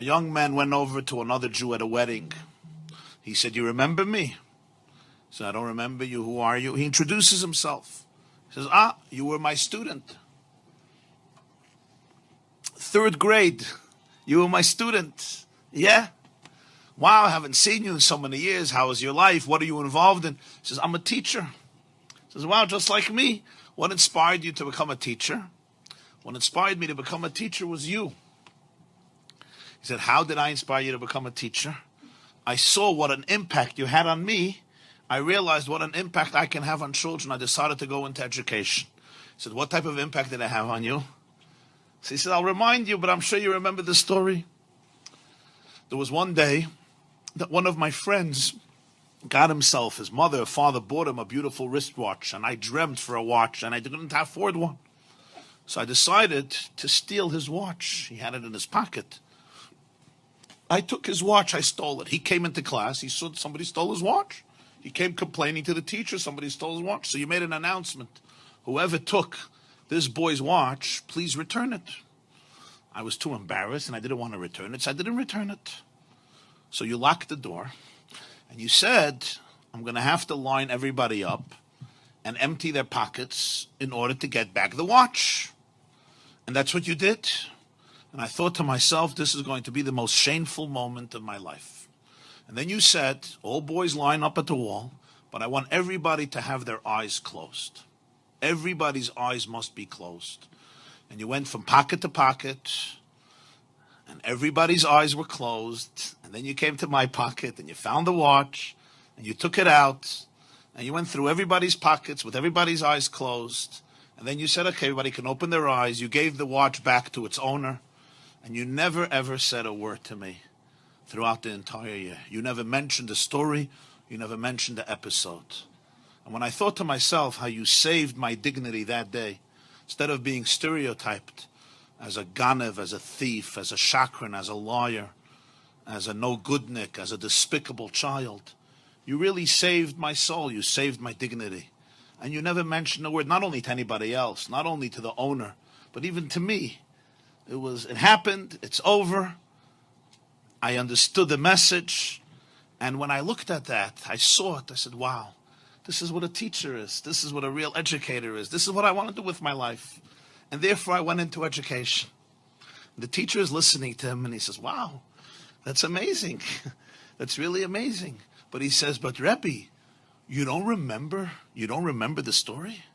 A young man went over to another Jew at a wedding. He said, "You remember me?" He said, "I don't remember you. Who are you?" He introduces himself. He says, "You were my student. Third grade. You were my student." "Yeah. Wow, I haven't seen you in so many years. How is your life? What are you involved in?" He says, "I'm a teacher." He says, "Wow, just like me. What inspired you to become a teacher?" "What inspired me to become a teacher was you." He said, "How did I inspire you to become a teacher?" "I saw what an impact you had on me. I realized what an impact I can have on children. I decided to go into education." He said, "What type of impact did I have on you?" So he said, "I'll remind you, but I'm sure you remember the story. There was one day that one of my friends got himself, his mother or father bought him a beautiful wristwatch, and I dreamt for a watch, and I didn't afford one. So I decided to steal his watch. He had it in his pocket. I took his watch, I stole it. He came into class, he saw somebody stole his watch. He came complaining to the teacher, somebody stole his watch. So you made an announcement. Whoever took this boy's watch, please return it." I was too embarrassed, and I didn't want to return it, so I didn't return it. So you locked the door, and you said, "I'm going to have to line everybody up and empty their pockets in order to get back the watch." And that's what you did. And I thought to myself, this is going to be the most shameful moment of my life. And then you said, "All boys line up at the wall, but I want everybody to have their eyes closed. Everybody's eyes must be closed." And you went from pocket to pocket, and everybody's eyes were closed. And then you came to my pocket, and you found the watch, and you took it out, and you went through everybody's pockets with everybody's eyes closed. And then you said, "Okay, everybody can open their eyes." You gave the watch back to its owner, and you never ever said a word to me throughout the entire year. You never mentioned the story. You never mentioned the episode. And when I thought to myself how you saved my dignity that day, instead of being stereotyped as a ganev, as a thief, as a shakran, as a liar, as a no-goodnik, as a despicable child, you really saved my soul. You saved my dignity. And you never mentioned a word, not only to anybody else, not only to the owner, but even to me. It happened, it's over. I understood the message. And when I looked at that, I saw it. I said, wow, this is what a teacher is. This is what a real educator is. This is what I want to do with my life. And therefore I went into education. The teacher is listening to him and he says, wow, that's amazing. That's really amazing. But he says, but Rebbe, you don't remember the story?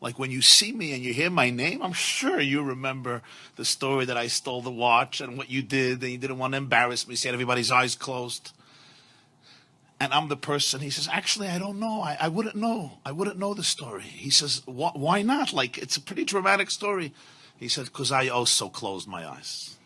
Like when you see me and you hear my name, I'm sure you remember the story that I stole the watch and what you did, and you didn't want to embarrass me, so you had everybody's eyes closed. And I'm the person, he says, actually, I don't know. I wouldn't know. I wouldn't know the story. He says, why not? Like, it's a pretty dramatic story. He said, because I also closed my eyes.